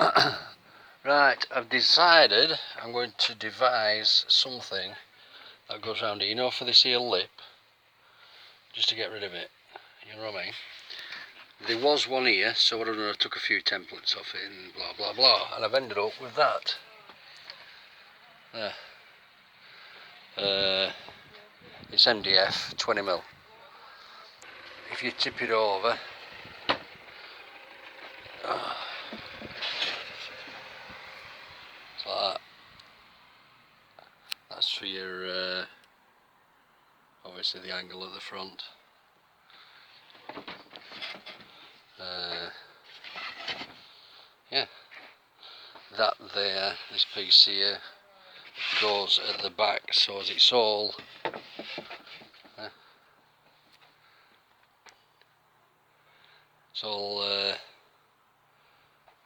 Right, I've decided I'm going to devise something that goes around here, you know, for this here lip, just to get rid of it, you know what I mean? There was one here, so what I've done, I took a few templates off it and blah blah blah, and I've ended up with that. There. It's MDF 20mm. If you tip it over, it's like that. That's for your, obviously the angle of the front. Yeah, that there, this piece here, goes at the back, so as it's all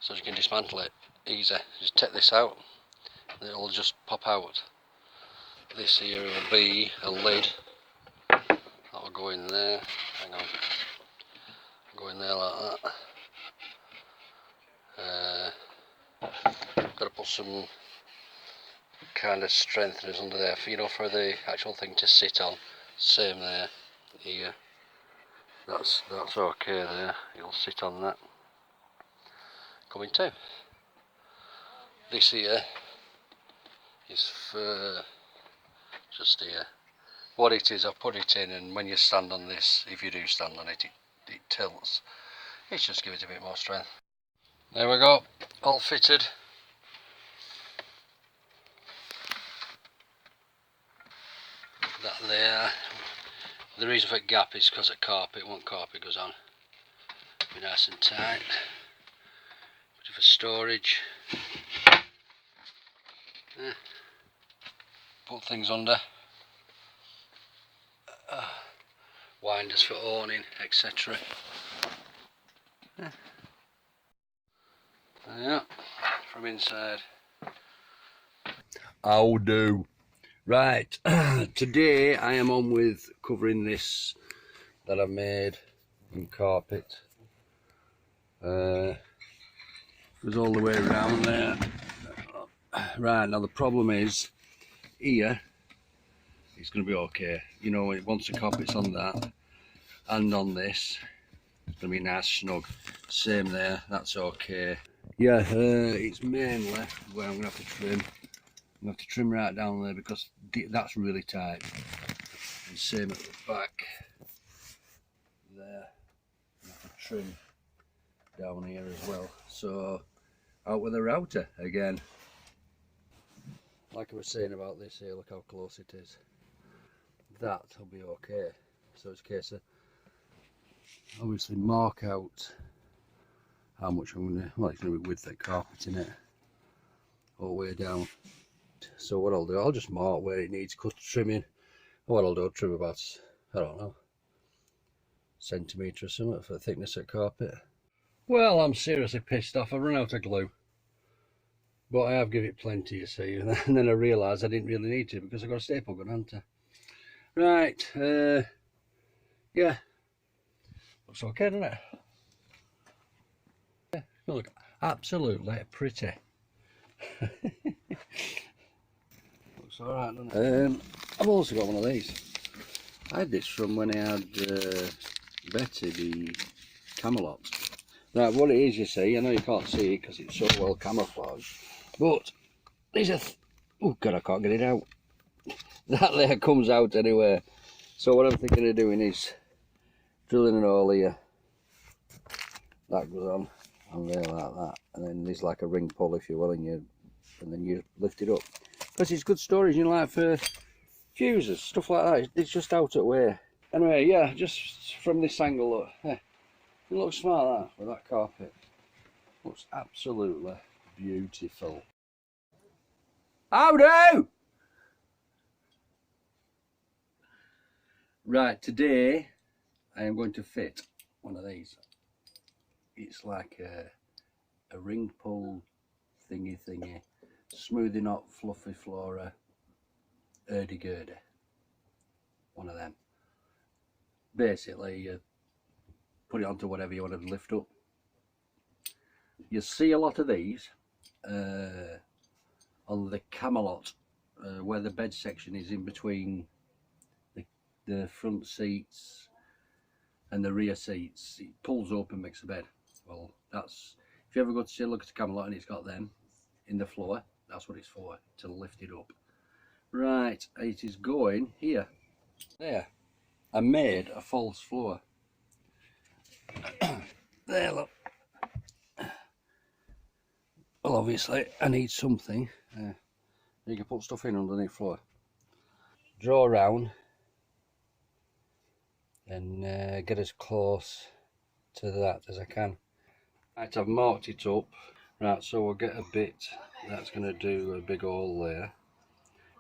so you can dismantle it easy. Just take this out and it'll just pop out. This here will be a lid that'll go in there. Hang on, go in there like that. Got to put some kind of strengtheners under there for, you know, for the actual thing to sit on. Same there, here. That's okay there. You'll sit on that. Coming too. This here is for just here. What it is, I've put it in, and when you stand on this, if you do stand on it, it tilts. It's just give it a bit more strength. There we go, all fitted. That there. The reason for the gap is because of carpet. Once carpet goes on, be nice and tight. Bit of a storage. Put things under. Winders for awning, etc. Yeah, from inside. How do? Right, today I am on with covering this that I've made in carpet. Goes all the way around there. Right, now the problem is, here, it's going to be okay. You know, once the carpet's on that, and on this, it's going to be nice snug. Same there, that's okay. Yeah, it's mainly where I'm going to have to trim. I'm going to have to trim right down there because that's really tight. And same at the back. There. I have to trim down here as well. So, out with the router again. Like I was saying about this here, look how close it is. That'll be okay. So it's a case of obviously mark out how much I'm going to, well, it's going to be with the carpet in it, all the way down. So what I'll do, I'll just mark where it needs cut trimming. What I'll do, I'll trim about, I don't know, centimetre or something for the thickness of carpet. Well, I'm seriously pissed off. I've run out of glue. But I have given it plenty, you see, and then I realised I didn't really need to because I got a staple gun, hadn't I? Right, yeah, looks okay, doesn't it? Yeah, look absolutely pretty. Looks alright, doesn't it? I've also got one of these. I had this from when I had Betty, the Camelot. Right, what it is, you see, I know you can't see it because it's so well camouflaged, but these are, oh god, I can't get it out. That there comes out anyway. So what I'm thinking of doing is drilling an hole here. That goes on, and there like that, and then there's like a ring pull, if you will, and then you lift it up. Because it's good storage, you know, like for fuses, stuff like that. It's just out of the way. Anyway, yeah, just from this angle, look, yeah, it looks smart, that, with that carpet. Looks absolutely beautiful. How do? Right, today I am going to fit one of these. It's like a ring pull thingy, smoothing up fluffy flora, hurdy-gurdy. One of them. Basically, you put it onto whatever you want to lift up. You see a lot of these on the Camelot, where the bed section is in between the front seats and the rear seats. It pulls up and makes a bed. Well, that's, if you ever go to see a look at a Camelot and it's got them in the floor, that's what it's for, to lift it up. Right, it is going here. There, I made a false floor. There, look. Well, obviously I need something. You can put stuff in underneath floor. Draw around and get as close to that as I can. Right, I've marked it up. Right, so we'll get a bit that's going to do a big hole there,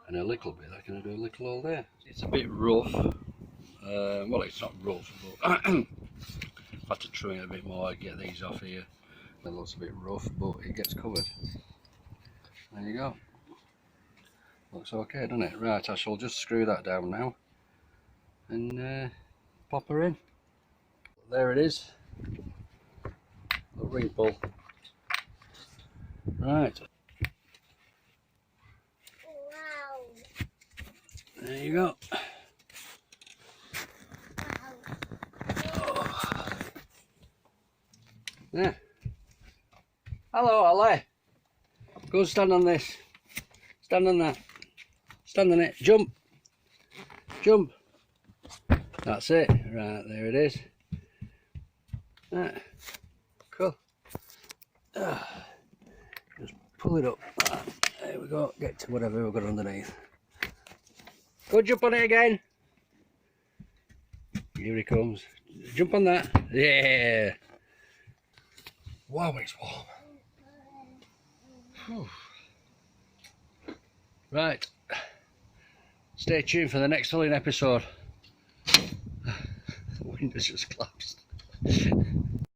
and a little bit that's going to do a little hole there. It's a bit rough. Well, it's not rough, but I've had to trim it a bit more, get these off here. It looks a bit rough, but it gets covered. There you go. Looks okay, doesn't it? Right, I shall just screw that down now and pop her in. There it is. The ring pull. Right. Wow. There you go. Wow. There. Hello, Ali. Go and stand on this. Stand on that. Stand on it. Jump. Jump. That's it. Right, there it is. Right. Cool. Just pull it up. There we go. Get to whatever we've got underneath. Go jump on it again. Here he comes. Jump on that. Yeah. Wow, it's warm. Whew. Right. Stay tuned for the next thrilling episode. The window's just collapsed.